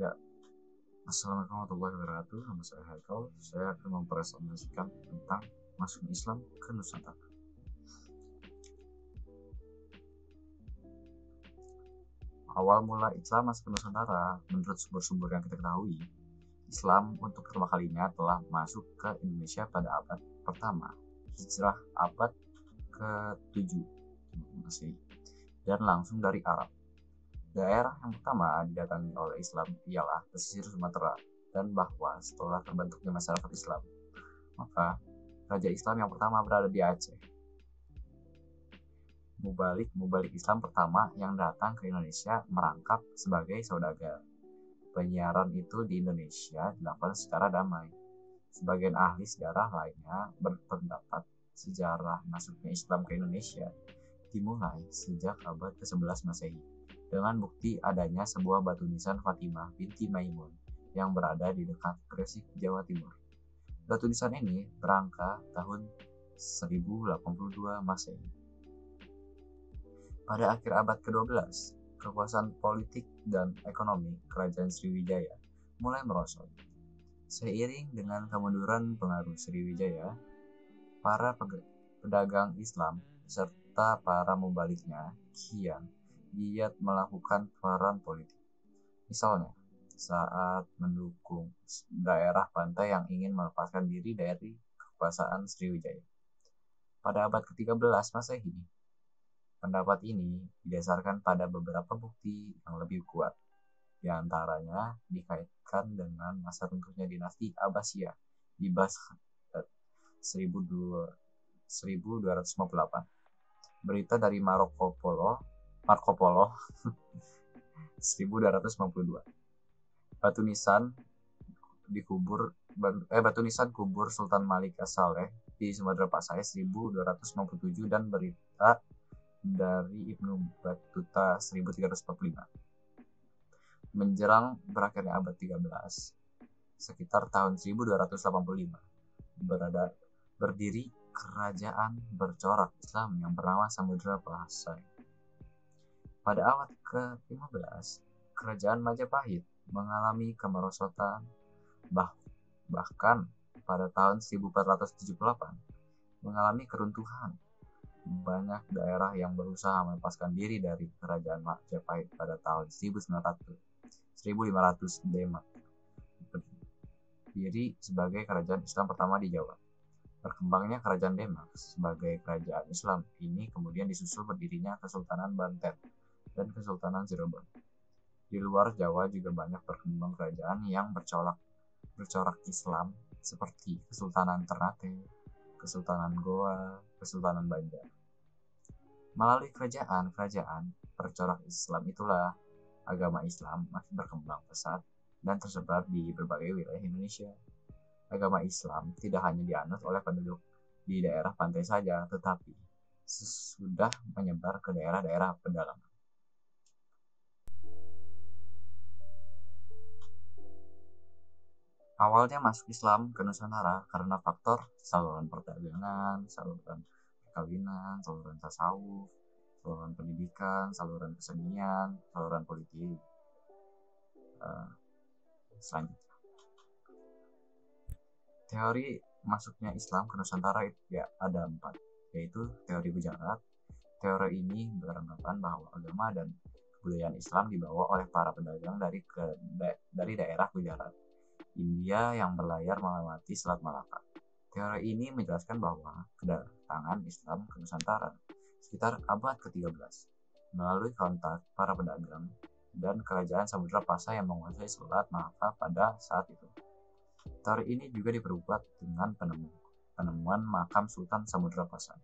Ya, Assalamualaikum warahmatullahi wabarakatuh. Nama saya Haikal. Saya akan mempresentasikan tentang masuknya Islam ke Nusantara. Awal mula Islam masuk ke Nusantara, menurut sumber-sumber yang kita ketahui, Islam untuk pertama kalinya telah masuk ke Indonesia pada abad pertama, Hijrah abad ke-7 Masehi, dan langsung dari Arab. Daerah yang pertama didatangi oleh Islam ialah pesisir Sumatera, dan bahwa setelah terbentuknya masyarakat Islam, maka Raja Islam yang pertama berada di Aceh. Mubalik Islam pertama yang datang ke Indonesia merangkap sebagai saudagar. Penyiaran itu di Indonesia dilakukan secara damai. Sebagian ahli sejarah lainnya berpendapat sejarah masuknya Islam ke Indonesia dimulai sejak abad ke-11 Masehi dengan bukti adanya sebuah batu nisan Fatimah binti Maimun yang berada di dekat Gresik, Jawa Timur. Batu nisan ini berangka tahun 1082 Masehi. Pada akhir abad ke-12, kekuasaan politik dan ekonomi Kerajaan Sriwijaya mulai merosot. Seiring dengan kemunduran pengaruh Sriwijaya, para pedagang Islam serta para mubaliknya kian giat melakukan peran politik. Misalnya, saat mendukung daerah pantai yang ingin melepaskan diri dari kekuasaan Sriwijaya. Pada abad ke-13 Masehi, pendapat ini didasarkan pada beberapa bukti yang lebih kuat, di antaranya dikaitkan dengan masa runtuhnya dinasti Abbasiyah di Baghdad 1258. Berita dari Marco Polo 1252. Batu nisan kubur Sultan Malik As-Saleh di Sumatera Pasai 1257 dan berita dari Ibnu Battuta 1345. Menjelang berakhirnya abad 13, sekitar tahun 1285, berdiri kerajaan bercorak Islam yang bernama Samudra Pasai. Pada abad ke-15, kerajaan Majapahit mengalami kemerosotan, bahkan pada tahun 1478 mengalami keruntuhan. Banyak daerah yang berusaha melepaskan diri dari kerajaan Majapahit pada tahun 1500. Demak berdiri sebagai kerajaan Islam pertama di Jawa. Berkembangnya kerajaan Demak sebagai kerajaan Islam ini kemudian disusul berdirinya Kesultanan Banten dan Kesultanan Cirebon. Di luar Jawa juga banyak berkembang kerajaan yang bercorak Islam seperti Kesultanan Ternate, Kesultanan Goa, Kesultanan Banjar. Melalui kerajaan bercorak Islam itulah agama Islam makin berkembang pesat dan tersebar di berbagai wilayah Indonesia. Agama Islam tidak hanya dianut oleh penduduk di daerah pantai saja, tetapi sudah menyebar ke daerah-daerah pedalaman. Awalnya masuk Islam ke Nusantara karena faktor saluran perdagangan, saluran perkawinan, saluran tasawuf, saluran pendidikan, saluran kesenian, saluran politik. Selanjutnya, teori masuknya Islam ke Nusantara ya ada 4, yaitu teori Gujarat. Teori ini beranggapan bahwa agama dan kebudayaan Islam dibawa oleh para pedagang dari daerah Gujarat, India yang berlayar melewati Selat Malaka. Teori ini menjelaskan bahwa kedatangan Islam ke Nusantara sekitar abad ke-13 melalui kontak para pedagang dan kerajaan Samudra Pasai yang menguasai Selat Malaka pada saat itu. Teori ini juga diperkuat dengan penemuan makam Sultan Samudra Pasai,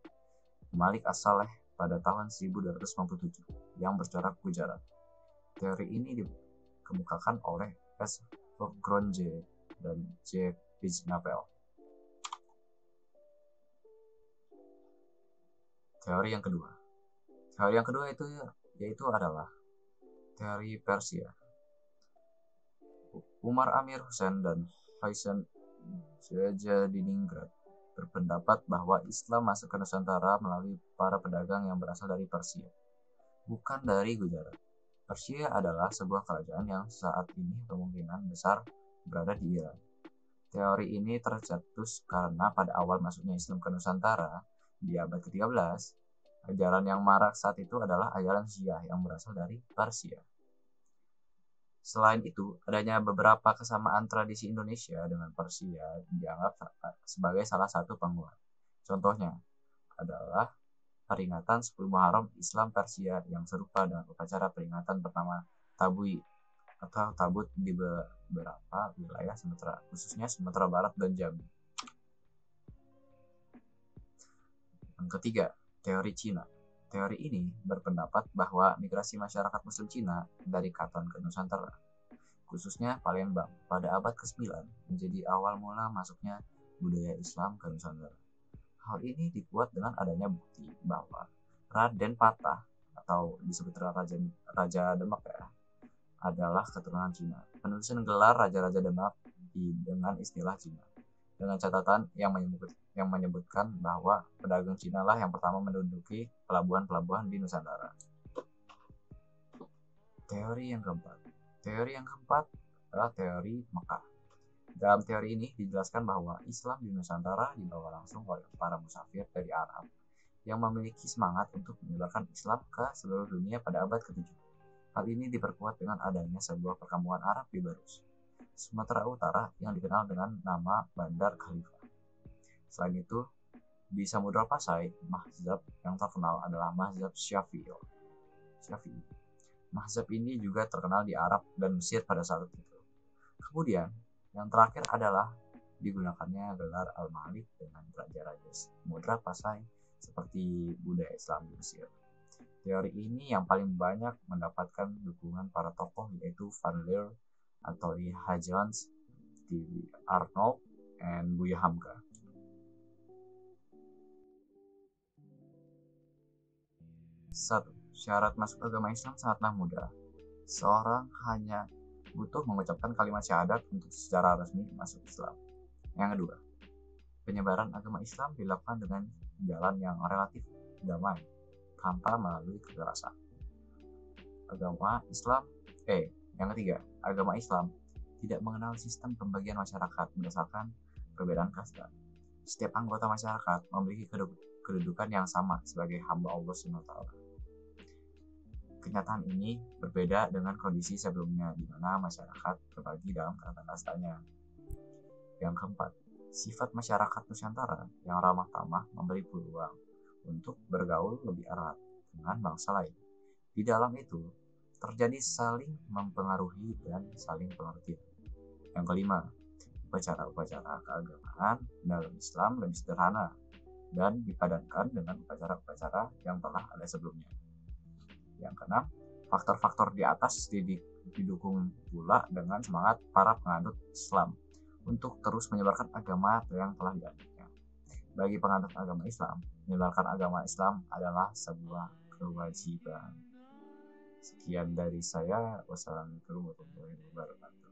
Malik As-Saleh pada tahun 1257 yang bercorak Gujarat. Teori ini dikemukakan oleh S. Lofgronge dan J. Bijnapel. Teori yang kedua yaitu adalah teori Persia. Umar Amir Hussein dan Faisal Diningrat berpendapat bahwa Islam masuk ke Nusantara melalui para pedagang yang berasal dari Persia, bukan dari Gujarat. Persia adalah sebuah kerajaan yang saat ini kemungkinan besar berada di Iran. Teori ini tercetus karena pada awal masuknya Islam ke Nusantara di abad ke-13, ajaran yang marak saat itu adalah ajaran Syiah yang berasal dari Persia. Selain itu, adanya beberapa kesamaan tradisi Indonesia dengan Persia dianggap sebagai salah satu penguat. Contohnya adalah peringatan 10 Muharram Islam Persia yang serupa dengan upacara peringatan bernama Tabui atau Tabut di beberapa wilayah Sumatera, khususnya Sumatera Barat dan Jambi. Yang ketiga, teori Cina. Teori ini berpendapat bahwa migrasi masyarakat Muslim Cina dari Katon ke Nusantara, khususnya Palembang, pada abad ke-9 menjadi awal mula masuknya budaya Islam ke Nusantara. Hal ini dibuat dengan adanya bukti bahwa Raden Patah atau disebut Raja Demak adalah keturunan Cina. Penulisan gelar Raja-Raja Demak dengan istilah Cina, dengan catatan yang menyebutkan bahwa pedagang Cina lah yang pertama menduduki pelabuhan-pelabuhan di Nusantara. Teori yang keempat adalah teori Mekah. Dalam teori ini dijelaskan bahwa Islam di Nusantara dibawa langsung oleh para musafir dari Arab yang memiliki semangat untuk menyebarkan Islam ke seluruh dunia pada abad ke-7. Hal ini diperkuat dengan adanya sebuah perkampungan Arab di Barus, Sumatera Utara yang dikenal dengan nama Bandar Khalifah. Selain itu, di Samudra Pasai, mazhab yang terkenal adalah mazhab Syafi'i. Mazhab ini juga terkenal di Arab dan Mesir pada saat itu. Kemudian, yang terakhir adalah digunakannya gelar Al-Malik dengan raja-raja Samudra Pasai seperti budaya Islam di Mesir. Teori ini yang paling banyak mendapatkan dukungan para tokoh yaitu Van Leer, Anthony Huygens, Steve Arnold, dan Buya Hamka. 1. Syarat masuk agama Islam sangatlah mudah. Seorang hanya butuh mengucapkan kalimat syahadat untuk secara resmi masuk Islam. Yang kedua, penyebaran agama Islam dilakukan dengan jalan yang relatif damai, tanpa melalui kekerasan. Yang ketiga, agama Islam tidak mengenal sistem pembagian masyarakat berdasarkan perbedaan kasta. Setiap anggota masyarakat memiliki kedudukan yang sama sebagai hamba Allah SWT. Kenyataan ini berbeda dengan kondisi sebelumnya di mana masyarakat terbagi dalam kasta-kastanya. Yang keempat, sifat masyarakat Nusantara yang ramah tamah memberi peluang untuk bergaul lebih erat dengan bangsa lain. Di dalam itu, terjadi saling mempengaruhi dan saling pengertian. Yang kelima, upacara-upacara keagamaan dalam Islam lebih sederhana dan dipadankan dengan upacara-upacara yang telah ada sebelumnya. Yang keenam, faktor-faktor di atas didukung pula dengan semangat para penganut Islam untuk terus menyebarkan agama yang telah dianutnya. Bagi penganut agama Islam, menyebarkan agama Islam adalah sebuah kewajiban. Sekian dari saya. Wassalamualaikum warahmatullahi wabarakatuh.